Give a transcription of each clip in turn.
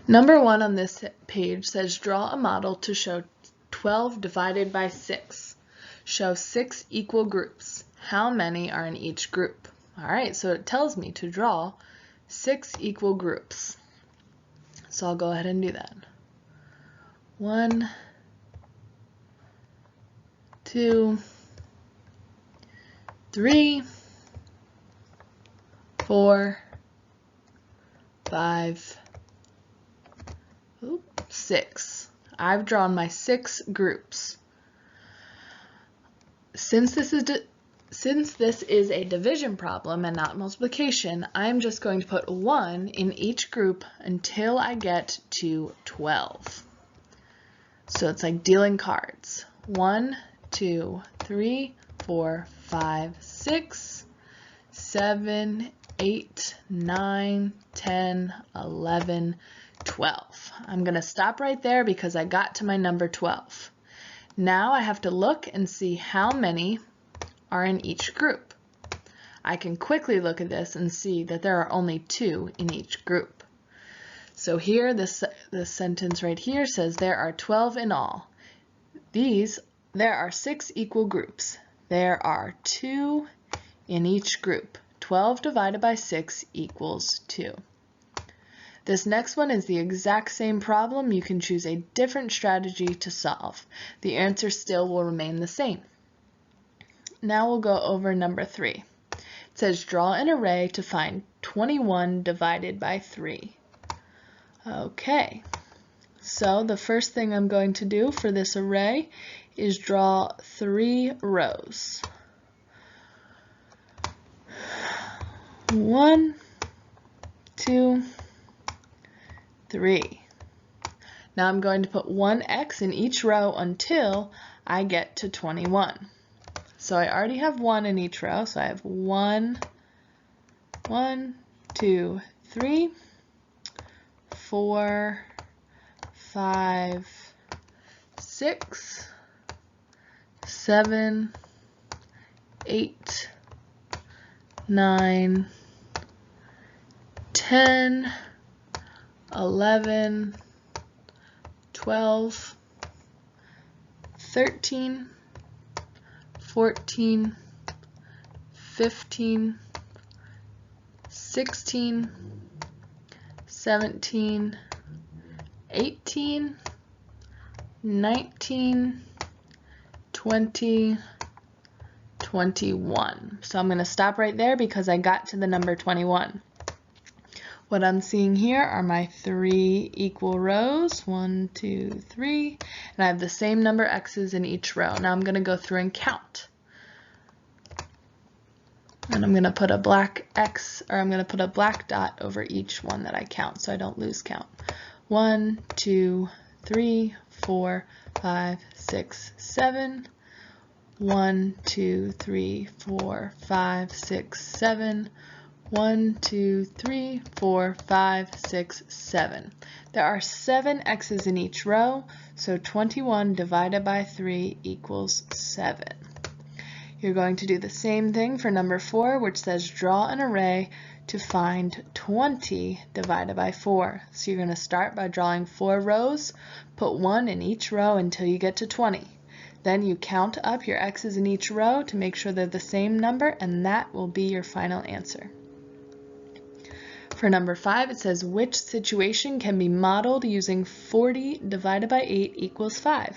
Number 1 on this page says draw a model to show 12 divided by 6. Show 6 equal groups. How many are in each group? Alright, so it tells me to draw 6 equal groups. So I'll go ahead and do that. 1, 2, 3, 4, 5, 6. I've drawn my 6 groups. Since this is a division problem and not multiplication, I'm just going to put 1 in each group until I get to 12. So it's like dealing cards. 1, 2, 3, 4, 5, 6, 7, 8, 9, 10, 11, 12. I'm going to stop right there because I got to my number 12. Now I have to look and see how many are in each group. I can quickly look at this and see that there are only 2 in each group. So here, this sentence right here says there are 12 in all. There are 6 equal groups. There are 2 in each group. 12 divided by 6 equals 2. This next one is the exact same problem. You can choose a different strategy to solve. The answer still will remain the same. Now we'll go over number 3. It says draw an array to find 21 divided by 3. Okay, so the first thing I'm going to do for this array is draw 3 rows. 1, 2, 3. Now I'm going to put 1 X in each row until I get to 21. So I already have 1 in each row, so I have 1, 2, 3, 4, 5, 6, 7, 8, 9, 10, 11, 12, 13, 14, 15, 16, 17, 18, 19, 20, 21. So I'm going to stop right there because I got to the number 21. What I'm seeing here are my 3 equal rows, 1, 2, 3, and I have the same number X's in each row. Now I'm going to go through and count. And I'm going to put a black X, or I'm going to put a black dot over each one that I count so I don't lose count. 1, 2, 3, 4, 5, 6, 7. 1, 2, 3, 4, 5, 6, 7. 1, 2, 3, 4, 5, 6, 7. There are 7 X's in each row, so 21 divided by 3 equals 7. You're going to do the same thing for number 4, which says draw an array to find 20 divided by 4. So you're going to start by drawing 4 rows, put 1 in each row until you get to 20. Then you count up your X's in each row to make sure they're the same number, and that will be your final answer. For number 5, it says which situation can be modeled using 40 divided by 8 equals 5.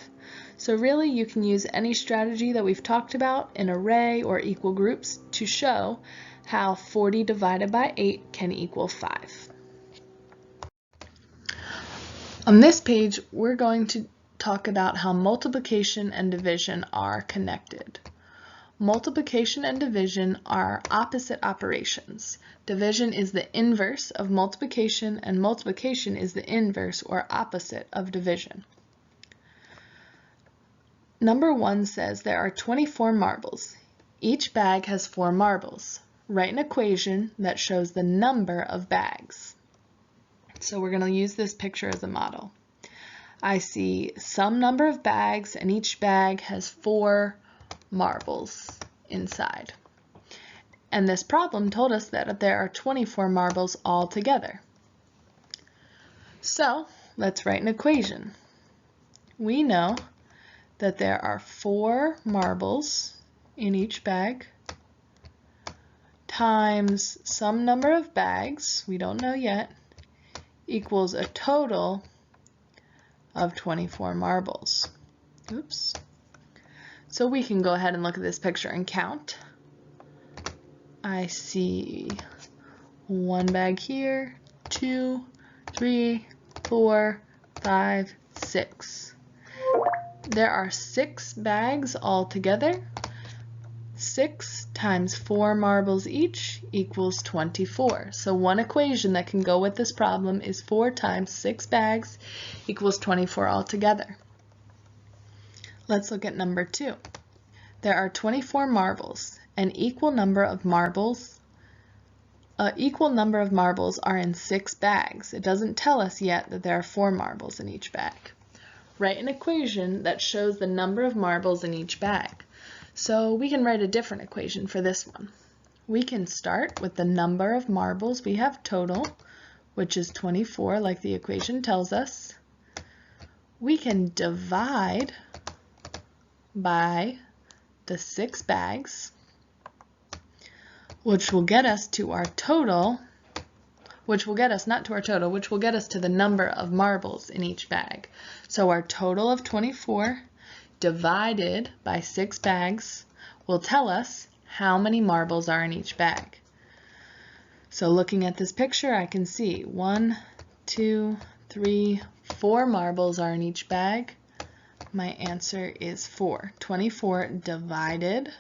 So really you can use any strategy that we've talked about, an array or equal groups, to show how 40 divided by 8 can equal 5. On this page, we're going to talk about how multiplication and division are connected. Multiplication and division are opposite operations. Division is the inverse of multiplication, and multiplication is the inverse or opposite of division. Number 1 says there are 24 marbles. Each bag has 4 marbles. Write an equation that shows the number of bags. So we're going to use this picture as a model. I see some number of bags, and each bag has 4 marbles inside. And this problem told us that there are 24 marbles altogether. So let's write an equation. We know that there are 4 marbles in each bag times some number of bags, we don't know yet, equals a total of 24 marbles. Oops. So we can go ahead and look at this picture and count. I see 1 bag here, 2, 3, 4, 5, 6. There are 6 bags altogether. 6 times 4 marbles each equals 24. So one equation that can go with this problem is 4 times 6 bags equals 24 altogether. Let's look at number 2. There are 24 marbles. An equal number of marbles are in 6 bags. It doesn't tell us yet that there are 4 marbles in each bag. Write an equation that shows the number of marbles in each bag. So we can write a different equation for this one. We can start with the number of marbles we have total, which is 24 like the equation tells us. We can divide by the 6 bags, which will get us to our total, which will get us to the number of marbles in each bag. So our total of 24 divided by 6 bags will tell us how many marbles are in each bag. So looking at this picture, I can see 1, 2, 3, 4 marbles are in each bag. My answer is 4. 24 divided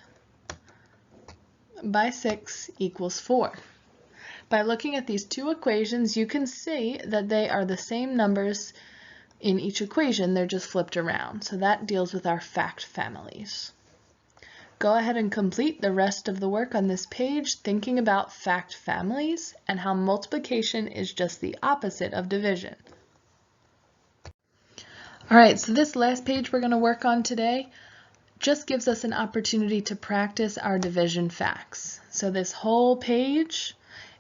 by 6 equals 4. By looking at these two equations, you can see that they are the same numbers in each equation, they're just flipped around. So that deals with our fact families. Go ahead and complete the rest of the work on this page thinking about fact families and how multiplication is just the opposite of division. Alright, so this last page we're going to work on today just gives us an opportunity to practice our division facts. So this whole page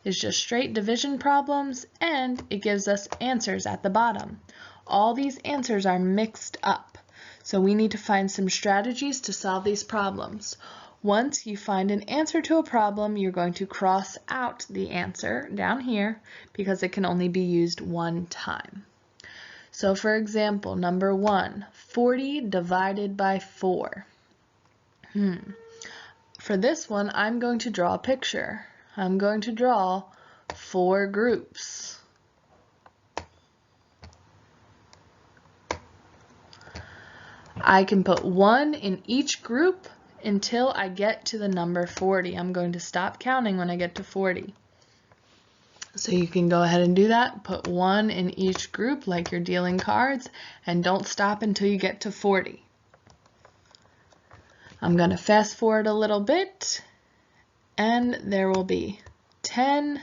is just straight division problems and it gives us answers at the bottom. All these answers are mixed up, so we need to find some strategies to solve these problems. Once you find an answer to a problem, you're going to cross out the answer down here because it can only be used one time. So for example, number 1, 40 divided by 4. For this one, I'm going to draw a picture. I'm going to draw 4 groups. I can put 1 in each group until I get to the number 40. I'm going to stop counting when I get to 40. So you can go ahead and do that. Put 1 in each group like you're dealing cards, and don't stop until you get to 40. I'm going to fast forward a little bit, and there will be 10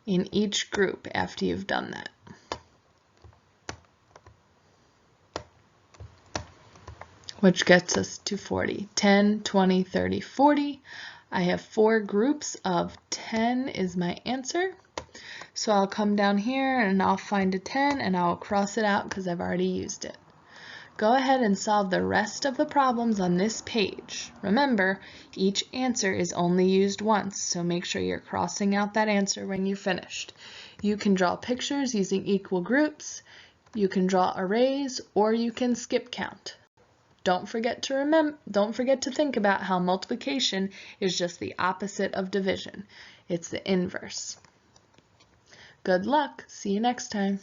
in each group after you've done that. Which gets us to 40. 10, 20, 30, 40. I have 4 groups of 10 is my answer. So I'll come down here and I'll find a 10 and I'll cross it out because I've already used it. Go ahead and solve the rest of the problems on this page. Remember, each answer is only used once, so make sure you're crossing out that answer when you're finished. You can draw pictures using equal groups, you can draw arrays, or you can skip count. Don't forget to think about how multiplication is just the opposite of division. It's the inverse. Good luck. See you next time.